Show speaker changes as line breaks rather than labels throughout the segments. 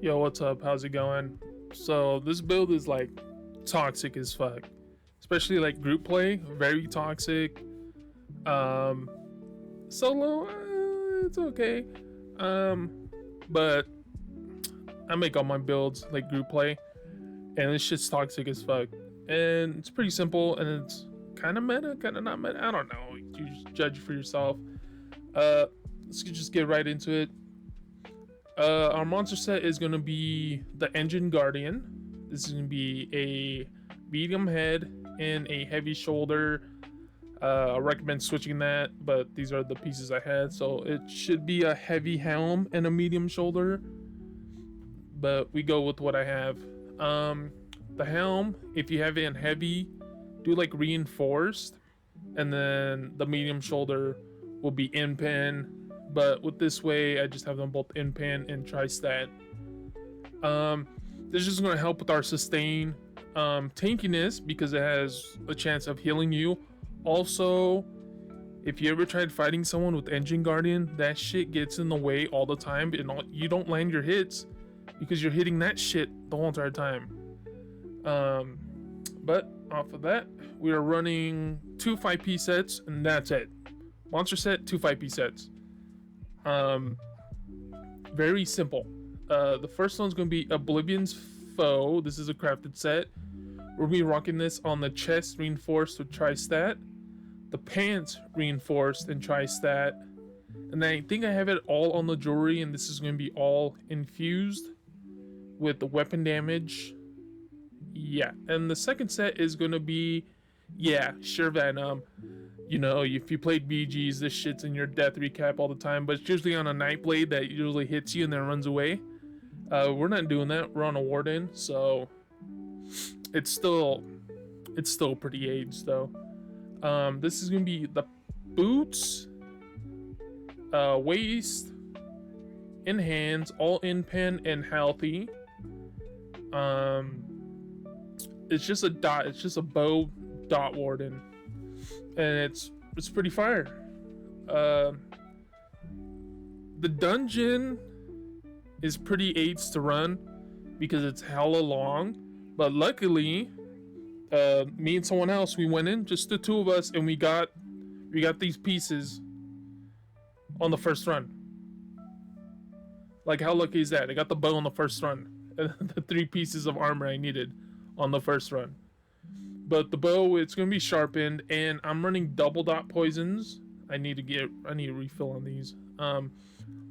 Yo, what's up? How's it going? So this build is like toxic as fuck, especially like group play. Very toxic. Solo, it's okay. But I make all my builds like group play, and this shit's toxic as fuck. And it's pretty simple, and it's kind of meta, kind of not meta. I don't know. You just judge for yourself. Let's just get right into it. Our monster set is going to be the Engine Guardian. This is going to be a medium head and a heavy shoulder. I recommend switching that, but these are the pieces I had. So it should be a heavy helm and a medium shoulder, but we go with what I have. The helm, if you have it in heavy, do like reinforced, and then the medium shoulder will be in pin. But with this way, I just have them both in pin and tri-stat. This is going to help with our sustain tankiness because it has a chance of healing you. Also, if you ever tried fighting someone with Engine Guardian, that shit gets in the way all the time, and you don't land your hits because you're hitting that shit the whole entire time. But off of that, we are running 2 5P sets, and that's it. Monster set, 2 5P sets. Very simple. The first one's going to be Oblivion's Foe. This is a crafted set. We'll be rocking this on the chest reinforced with tri-stat, the pants reinforced and tri-stat, and I think I have it all on the jewelry, and this is going to be all infused with the weapon damage. Yeah, and the second set is going to be, sure, Venom. You know, if you played BGs, this shit's in your death recap all the time, but it's usually on a Nightblade that usually hits you and then runs away. We're not doing that. We're on a Warden, so it's still pretty aged though. This is gonna be the boots, waist, and hands, all in pin and healthy. It's just a dot. It's just a bow dot Warden, and it's pretty fire. The dungeon is pretty AIDS to run because it's hella long, but luckily, me and someone else, we went in, just the two of us, and we got these pieces on the first run. Like, how lucky is that? I got the bow on the first run, and the 3 pieces of armor I needed on the first run. But the bow, it's gonna be sharpened, and I'm running double dot poisons. I need a refill on these.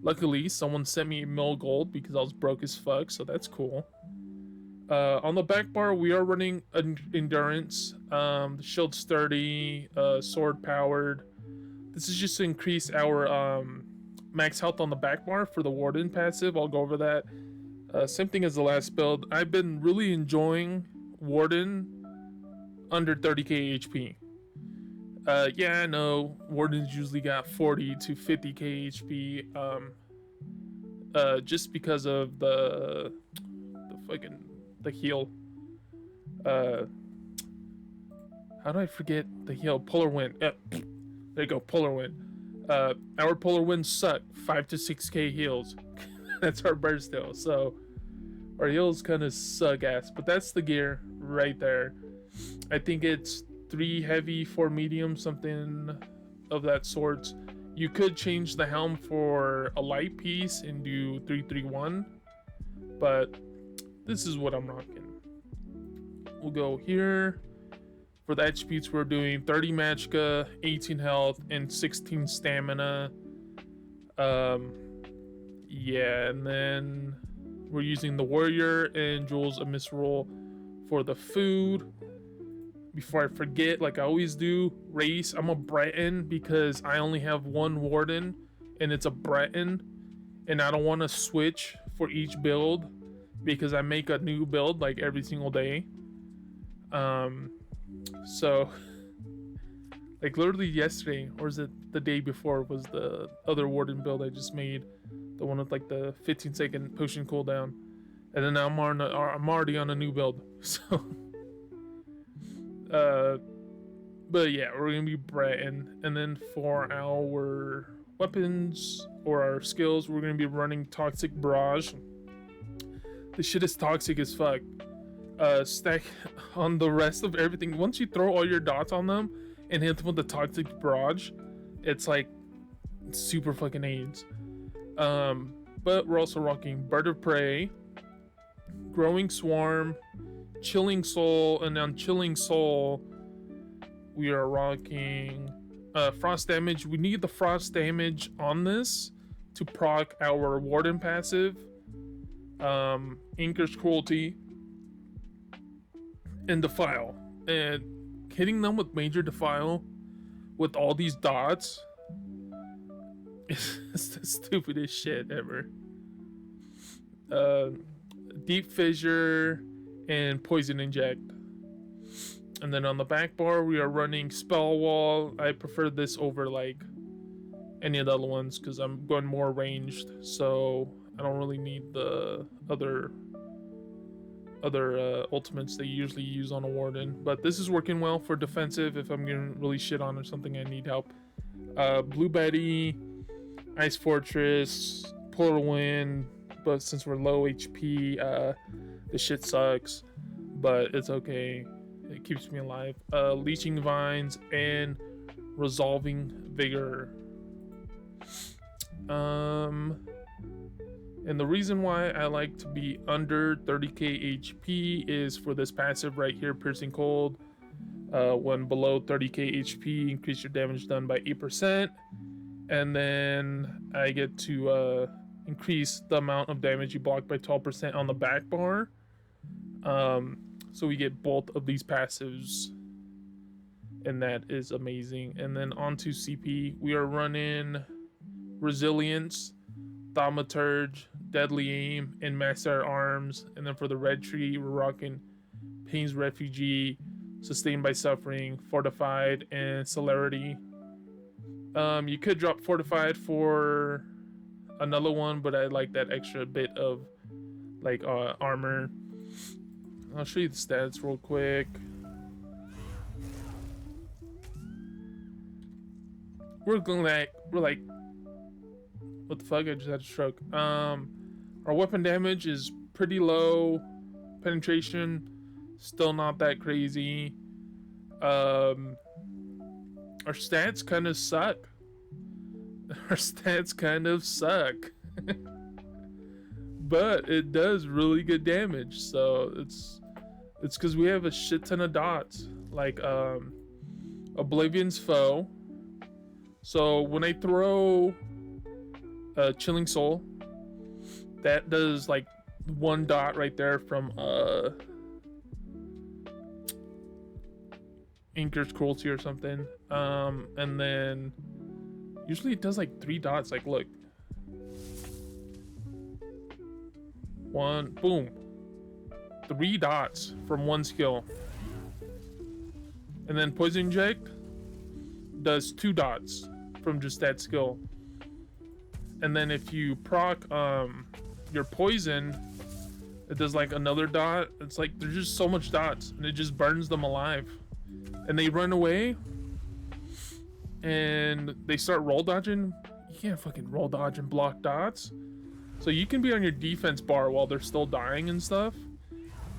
Luckily, someone sent me mill gold because I was broke as fuck, so that's cool. On the Backbar, we are running endurance, the shield sturdy, sword powered. This is just to increase our max health on the Backbar for the Warden passive. I'll go over that. Same thing as the last build. I've been really enjoying Warden under 30k HP. I know Wardens usually got 40 to 50k HP. Just because of the heal. How do I forget the heal? Polar Wind. There you go, Polar Wind. Our Polar Winds suck. 5 to 6k heals. That's our burst heal. So our heals kind of suck ass. But that's the gear right there. I think it's 3 heavy, 4 medium, something of that sort. You could change the helm for a light piece and do 331, but this is what I'm rocking. We'll go here. For the attributes, we're doing 30 magicka, 18 health, and 16 stamina. And then we're using the warrior and Jules a misroll for the food. Before I forget, like I always do, race. I'm a Breton because I only have 1 Warden, and it's a Breton, and I don't want to switch for each build because I make a new build like every single day. So like literally yesterday, or is it the day before, was the other Warden build I just made, the one with like the 15-second potion cooldown, and then I'm already on a new build. So but yeah, we're gonna be Breton, and then for our weapons or our skills, we're gonna be running Toxic Barrage. This shit is toxic as fuck. Stack on the rest of everything. Once you throw all your dots on them and hit them with the toxic barrage, it's like super fucking AIDS. But we're also rocking Bird of Prey, Growing Swarm, Chilling Soul, and on Chilling Soul, we are rocking Frost Damage. We need the Frost Damage on this to proc our Warden passive, Inker's Cruelty, and Defile. And hitting them with Major Defile with all these dots is the stupidest shit ever. Deep Fissure and Poison Inject. And then on the back bar, we are running Spell Wall. I prefer this over like any of the other ones because I'm going more ranged, so I don't really need the other ultimates they usually use on a Warden. But this is working well for defensive if I'm getting really shit on or something I need help. Blue Betty, Ice Fortress, Polar Wind, but since we're low HP, this shit sucks, but it's okay. It keeps me alive. Leeching Vines and Resolving Vigor. And the reason why I like to be under 30k HP is for this passive right here, Piercing Cold. When below 30k HP, increase your damage done by 8%. And then I get to increase the amount of damage you block by 12% on the back bar. So we get both of these passives, and that is amazing. And then onto CP, we are running Resilience, Thaumaturge, Deadly Aim, and Master Arms. And then for the red tree, we're rocking Pain's Refugee, Sustained by Suffering, Fortified, and Celerity. You could drop Fortified for another one, but I like that extra bit of like armor. I'll show you the stats real quick. We're like, what the fuck? I just had a stroke. Our weapon damage is pretty low. Penetration, still not that crazy. Our stats kind of suck. Our stats kind of suck. But it does really good damage, so it's because we have a shit ton of dots, like Oblivion's Foe. So when I throw Chilling Soul, that does like one dot right there from Inker's Cruelty or something, and then usually it does like 3 dots. Like, look. One, boom. 3 dots from one skill. And then Poison Inject does 2 dots from just that skill. And then if you proc your poison, it does like another dot. It's like there's just so much dots, and it just burns them alive. And they run away, and they start roll dodging. You can't fucking roll dodge and block dots. So you can be on your defense bar while they're still dying and stuff.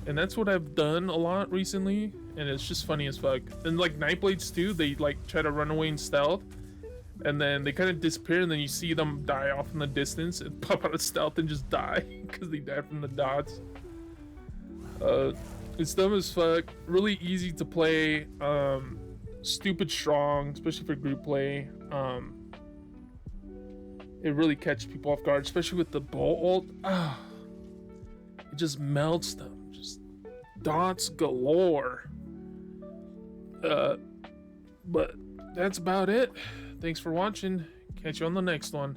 And that's what I've done a lot recently, and it's just funny as fuck. And like Nightblades too, they like try to run away in stealth, and then they kind of disappear, and then you see them die off in the distance and pop out of stealth and just die because they die from the dots. It's dumb as fuck. Really easy to play. Stupid strong, especially for group play. It really catches people off guard, especially with the bolt ult. It just melts them. Just dots galore. But that's about it. Thanks for watching. Catch you on the next one.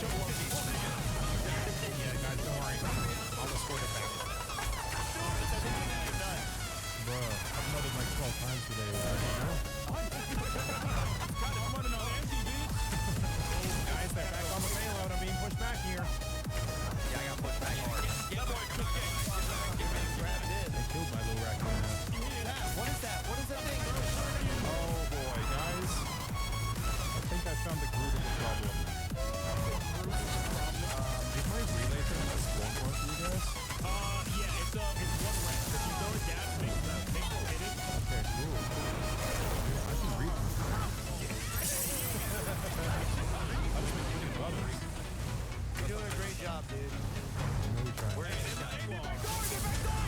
Yeah, guys, don't worry. I'll escort it back. Bruh, I've nutted like 12 times today.
I'm running on empty, bitch.
Guys, they're back on the payload. I'm being pushed back here.
Yeah, I got pushed back hard.
That boy took that.
Grab this.
They killed my little raccoon ass.
What is that? What is that thing?
Oh boy, guys. I think I found the root of the problem. Is my relay thing just one more for you guys?
Yeah, it's one ramp. If you throw it down, make it hit it.
Okay, cool. I can read them. I've been eating butters.
You're doing a great job, dude.
I know we tried.
We're in it.
Get back door!